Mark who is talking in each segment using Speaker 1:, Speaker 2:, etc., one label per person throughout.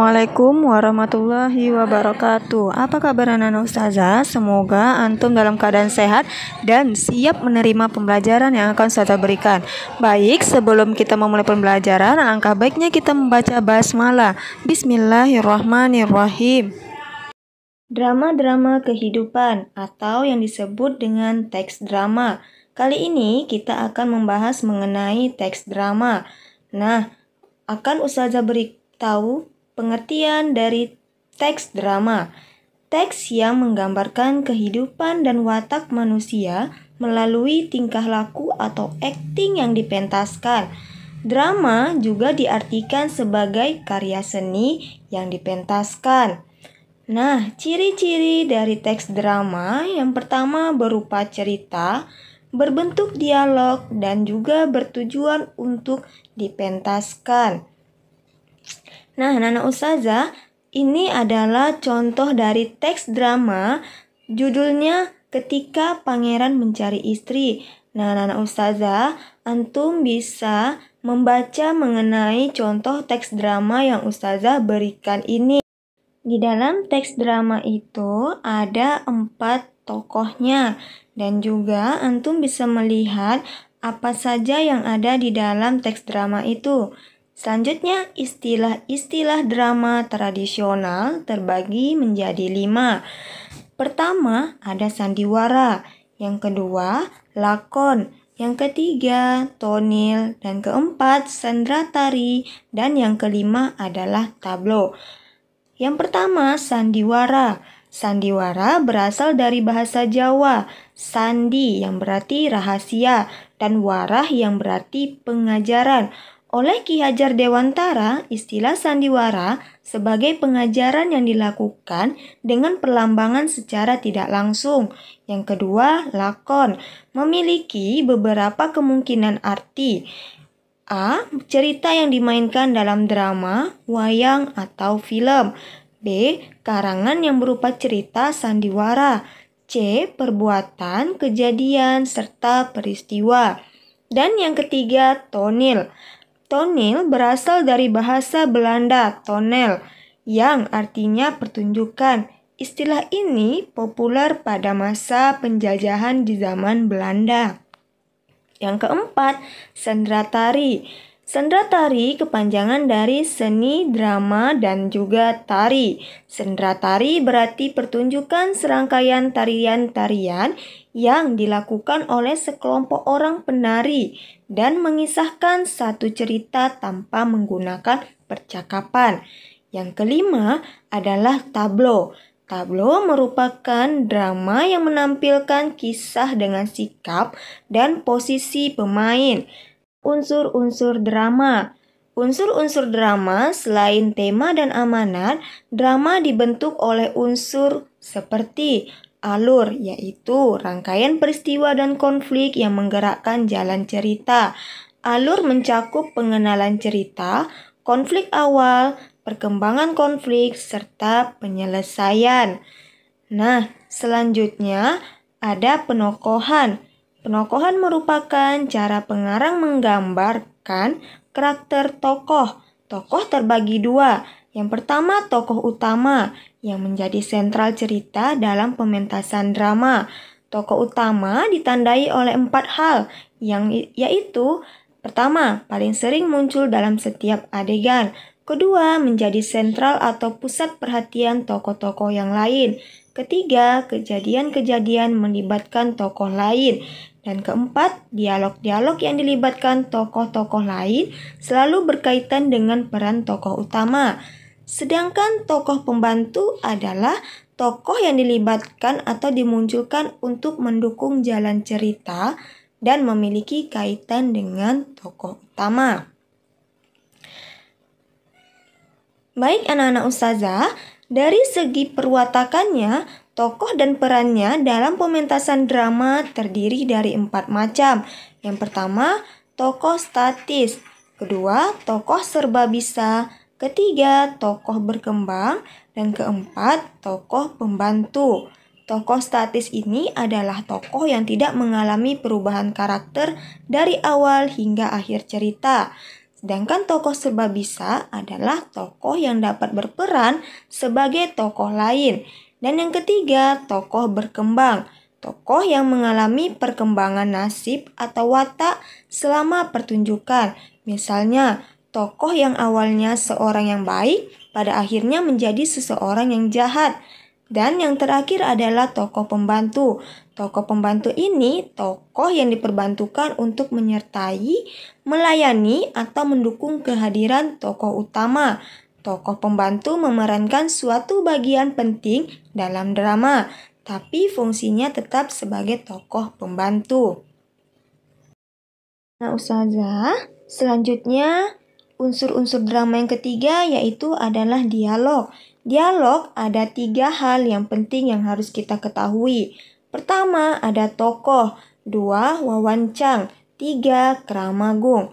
Speaker 1: Assalamualaikum warahmatullahi wabarakatuh. Apa kabar anak-anak ustazah? Semoga antum dalam keadaan sehat dan siap menerima pembelajaran yang akan ustazah berikan. Baik, sebelum kita memulai pembelajaran, alangkah baiknya kita membaca basmalah. Bismillahirrahmanirrahim. Drama-drama kehidupan atau yang disebut dengan teks drama. Kali ini kita akan membahas mengenai teks drama. Nah, akan ustazah beritahu pengertian dari teks drama. Teks yang menggambarkan kehidupan dan watak manusia melalui tingkah laku atau akting yang dipentaskan. Drama juga diartikan sebagai karya seni yang dipentaskan. Nah, ciri-ciri dari teks drama yang pertama berupa cerita, berbentuk dialog, dan juga bertujuan untuk dipentaskan. Nah, anak-anak ustazah, ini adalah contoh dari teks drama, judulnya Ketika Pangeran Mencari Istri. Nah, anak-anak ustazah, antum bisa membaca mengenai contoh teks drama yang ustazah berikan ini. Di dalam teks drama itu ada 4 tokohnya, dan juga antum bisa melihat apa saja yang ada di dalam teks drama itu. Selanjutnya, istilah-istilah drama tradisional terbagi menjadi 5. Pertama, ada sandiwara. Yang kedua, lakon. Yang ketiga, tonil. Dan keempat, sendratari. Dan yang kelima adalah tablo. Yang pertama, sandiwara. Sandiwara berasal dari bahasa Jawa. Sandi yang berarti rahasia dan warah yang berarti pengajaran. Oleh Ki Hajar Dewantara, istilah sandiwara sebagai pengajaran yang dilakukan dengan perlambangan secara tidak langsung. Yang kedua, lakon, memiliki beberapa kemungkinan arti. A. Cerita yang dimainkan dalam drama, wayang, atau film. B. Karangan yang berupa cerita sandiwara. C. Perbuatan, kejadian, serta peristiwa. Dan yang ketiga, tonil. Tonil berasal dari bahasa Belanda, tonel, yang artinya pertunjukan. Istilah ini populer pada masa penjajahan di zaman Belanda. Yang keempat, sendratari. Sendratari kepanjangan dari seni, drama, dan juga tari. Sendratari berarti pertunjukan serangkaian tarian-tarian yang dilakukan oleh sekelompok orang penari dan mengisahkan satu cerita tanpa menggunakan percakapan. Yang kelima adalah tablo. Tablo merupakan drama yang menampilkan kisah dengan sikap dan posisi pemain. Unsur-unsur drama. Unsur-unsur drama selain tema dan amanat, drama dibentuk oleh unsur seperti alur, yaitu rangkaian peristiwa dan konflik yang menggerakkan jalan cerita. Alur mencakup pengenalan cerita, konflik awal, perkembangan konflik, serta penyelesaian. Nah, selanjutnya ada penokohan. Penokohan merupakan cara pengarang menggambarkan karakter tokoh. Tokoh terbagi 2. Yang pertama, tokoh utama yang menjadi sentral cerita dalam pementasan drama. Tokoh utama ditandai oleh 4 hal, yaitu pertama, paling sering muncul dalam setiap adegan. Kedua, menjadi sentral atau pusat perhatian tokoh-tokoh yang lain. Ketiga, kejadian-kejadian melibatkan tokoh lain. Dan keempat, dialog-dialog yang dilibatkan tokoh-tokoh lain selalu berkaitan dengan peran tokoh utama. Sedangkan tokoh pembantu adalah tokoh yang dilibatkan atau dimunculkan untuk mendukung jalan cerita dan memiliki kaitan dengan tokoh utama. Baik anak-anak ustazah, dari segi perwatakannya, tokoh dan perannya dalam pementasan drama terdiri dari 4 macam. Yang pertama, tokoh statis. Kedua, tokoh serba bisa. Ketiga, tokoh berkembang. Dan keempat, tokoh pembantu. Tokoh statis ini adalah tokoh yang tidak mengalami perubahan karakter dari awal hingga akhir cerita. Sedangkan tokoh serbabisa adalah tokoh yang dapat berperan sebagai tokoh lain. Dan yang ketiga, tokoh berkembang. Tokoh yang mengalami perkembangan nasib atau watak selama pertunjukan. Misalnya, tokoh yang awalnya seorang yang baik, pada akhirnya menjadi seseorang yang jahat. Dan yang terakhir adalah tokoh pembantu. Tokoh pembantu ini tokoh yang diperbantukan untuk menyertai, melayani, atau mendukung kehadiran tokoh utama. Tokoh pembantu memerankan suatu bagian penting dalam drama, tapi fungsinya tetap sebagai tokoh pembantu. Nah, Ustazah, selanjutnya unsur-unsur drama yang ketiga yaitu adalah dialog. Dialog ada 3 hal yang penting yang harus kita ketahui. Pertama, ada tokoh. 2, wawancang. 3, keramagung.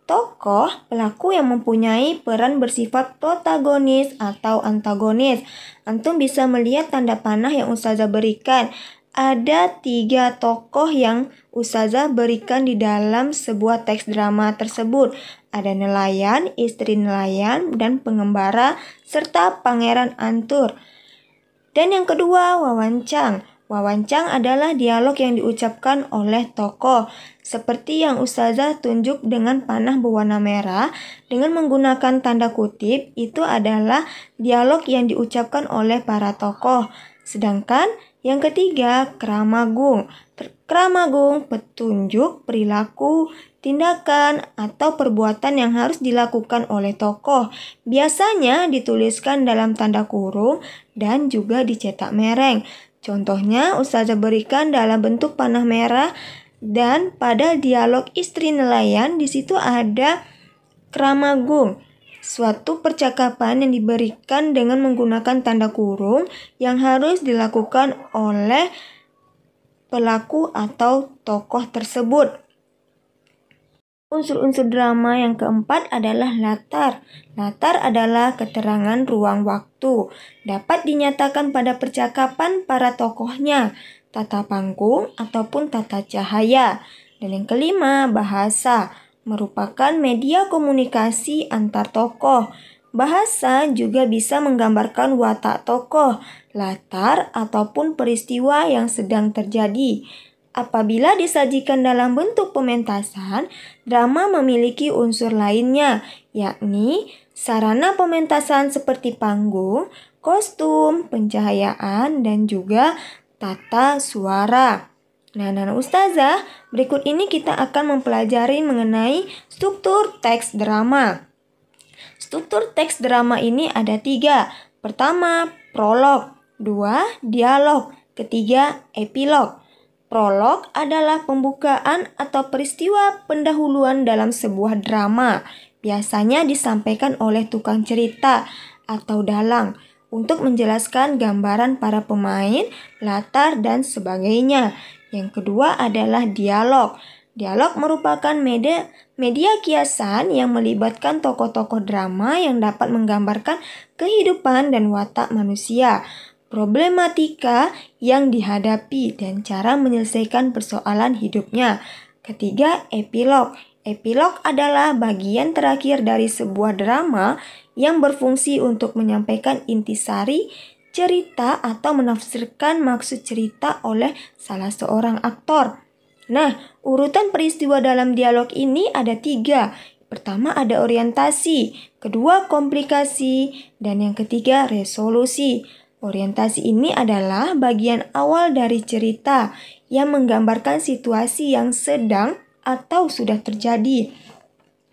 Speaker 1: Tokoh, pelaku yang mempunyai peran bersifat protagonis atau antagonis. Antum bisa melihat tanda panah yang Ustazah berikan. Ada 3 tokoh yang Ustazah berikan di dalam sebuah teks drama tersebut. Ada nelayan, istri nelayan, dan pengembara, serta pangeran Antur. Dan yang kedua, wawancang. Wawancang adalah dialog yang diucapkan oleh tokoh. Seperti yang Ustazah tunjuk dengan panah berwarna merah dengan menggunakan tanda kutip, itu adalah dialog yang diucapkan oleh para tokoh. Sedangkan yang ketiga, keramagung. Keramagung, petunjuk, perilaku, tindakan, atau perbuatan yang harus dilakukan oleh tokoh. Biasanya dituliskan dalam tanda kurung dan juga dicetak mereng. Contohnya Ustazah berikan dalam bentuk panah merah, dan pada dialog istri nelayan di situ ada keramagung. Suatu percakapan yang diberikan dengan menggunakan tanda kurung yang harus dilakukan oleh pelaku atau tokoh tersebut. Unsur-unsur drama yang keempat adalah latar. Latar adalah keterangan ruang waktu. Dapat dinyatakan pada percakapan para tokohnya, tata panggung ataupun tata cahaya. Dan yang kelima, bahasa. Merupakan media komunikasi antar tokoh. Bahasa juga bisa menggambarkan watak tokoh, latar, ataupun peristiwa yang sedang terjadi. Apabila disajikan dalam bentuk pementasan, drama memiliki unsur lainnya, yakni sarana pementasan seperti panggung, kostum, pencahayaan, dan juga tata suara. Nah, Ustazah, berikut ini kita akan mempelajari mengenai struktur teks drama. Struktur teks drama ini ada 3. Pertama, prolog. 2, dialog. Ketiga, epilog. Prolog adalah pembukaan atau peristiwa pendahuluan dalam sebuah drama. Biasanya disampaikan oleh tukang cerita atau dalang untuk menjelaskan gambaran para pemain, latar, dan sebagainya. Yang kedua adalah dialog. Dialog merupakan media kiasan yang melibatkan tokoh-tokoh drama yang dapat menggambarkan kehidupan dan watak manusia, problematika yang dihadapi, dan cara menyelesaikan persoalan hidupnya. Ketiga, epilog. Epilog adalah bagian terakhir dari sebuah drama yang berfungsi untuk menyampaikan intisari cerita atau menafsirkan maksud cerita oleh salah seorang aktor. Nah, urutan peristiwa dalam dialog ini ada 3. Pertama ada orientasi, kedua komplikasi, dan yang ketiga resolusi. Orientasi ini adalah bagian awal dari cerita yang menggambarkan situasi yang sedang atau sudah terjadi.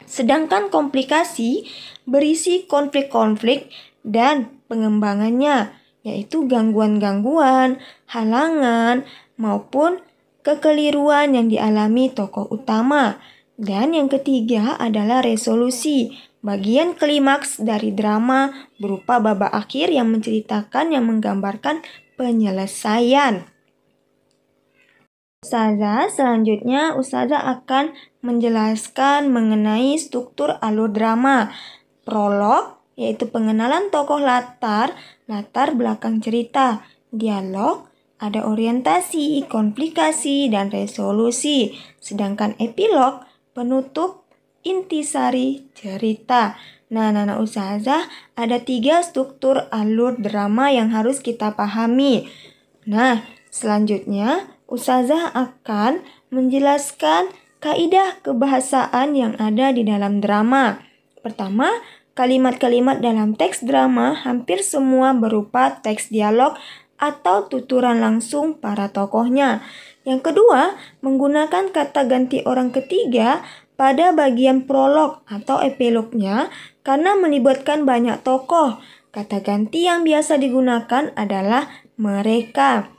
Speaker 1: Sedangkan komplikasi berisi konflik-konflik dan pengembangannya, yaitu gangguan-gangguan, halangan, maupun kekeliruan yang dialami tokoh utama. Dan yang ketiga adalah resolusi. Bagian klimaks dari drama berupa babak akhir yang menceritakan yang menggambarkan penyelesaian. Ustazah, selanjutnya Ustazah akan menjelaskan mengenai struktur alur drama. Prolog, yaitu pengenalan tokoh latar belakang cerita. Dialog, ada orientasi, komplikasi, dan resolusi. Sedangkan epilog, penutup intisari cerita. Nah, Nana Ustazah, ada 3 struktur alur drama yang harus kita pahami. Nah, selanjutnya Ustazah akan menjelaskan kaidah kebahasaan yang ada di dalam drama. Pertama, kalimat-kalimat dalam teks drama hampir semua berupa teks dialog atau tuturan langsung para tokohnya. Yang kedua, menggunakan kata ganti orang ketiga pada bagian prolog atau epilognya karena melibatkan banyak tokoh. Kata ganti yang biasa digunakan adalah mereka.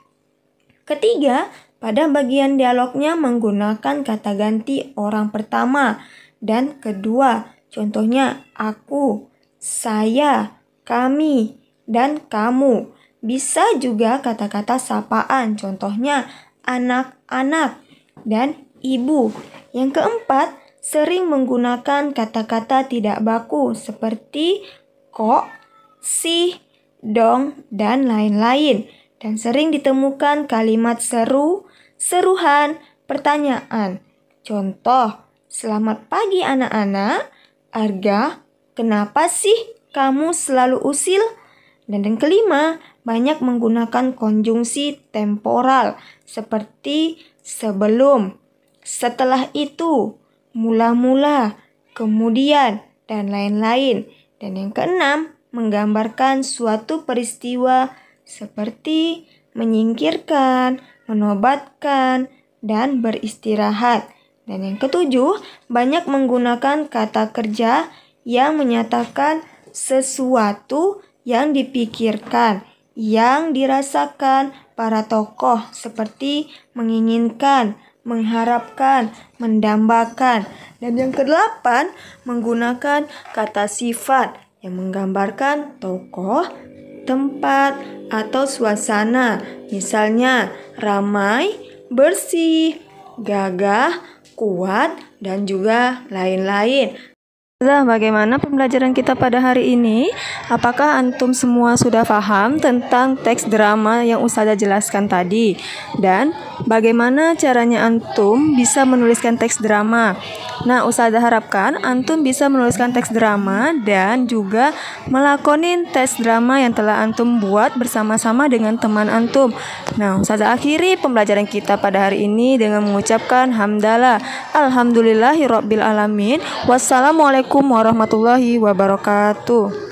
Speaker 1: Ketiga, pada bagian dialognya menggunakan kata ganti orang pertama dan kedua. Contohnya aku, saya, kami, dan kamu. Bisa juga kata-kata sapaan, contohnya anak-anak dan ibu. Yang keempat, sering menggunakan kata-kata tidak baku seperti kok, sih, dong, dan lain-lain. Dan sering ditemukan kalimat seru, seruhan, pertanyaan. Contoh, selamat pagi anak-anak, Arga, kenapa sih kamu selalu usil? Dan yang kelima, banyak menggunakan konjungsi temporal seperti sebelum, setelah itu, mula-mula, kemudian, dan lain-lain. Dan yang keenam, menggambarkan suatu peristiwa seperti menyingkirkan, menobatkan, dan beristirahat. Dan yang ketujuh, banyak menggunakan kata kerja yang menyatakan sesuatu yang dipikirkan, yang dirasakan para tokoh seperti menginginkan, mengharapkan, mendambakan. Dan yang kedelapan, menggunakan kata sifat yang menggambarkan tokoh, tempat, atau suasana. Misalnya ramai, bersih, gagah, kuat, dan juga lain-lain. Bagaimana pembelajaran kita pada hari ini? Apakah antum semua sudah paham tentang teks drama yang Ustazah jelaskan tadi? Dan bagaimana caranya antum bisa menuliskan teks drama? Nah, Ustazah harapkan antum bisa menuliskan teks drama dan juga melakonin teks drama yang telah antum buat bersama-sama dengan teman antum. Nah, Ustazah akhiri pembelajaran kita pada hari ini dengan mengucapkan hamdalah. Alhamdulillahirabbil alamin. Wassalamualaikum warahmatullahi wabarakatuh.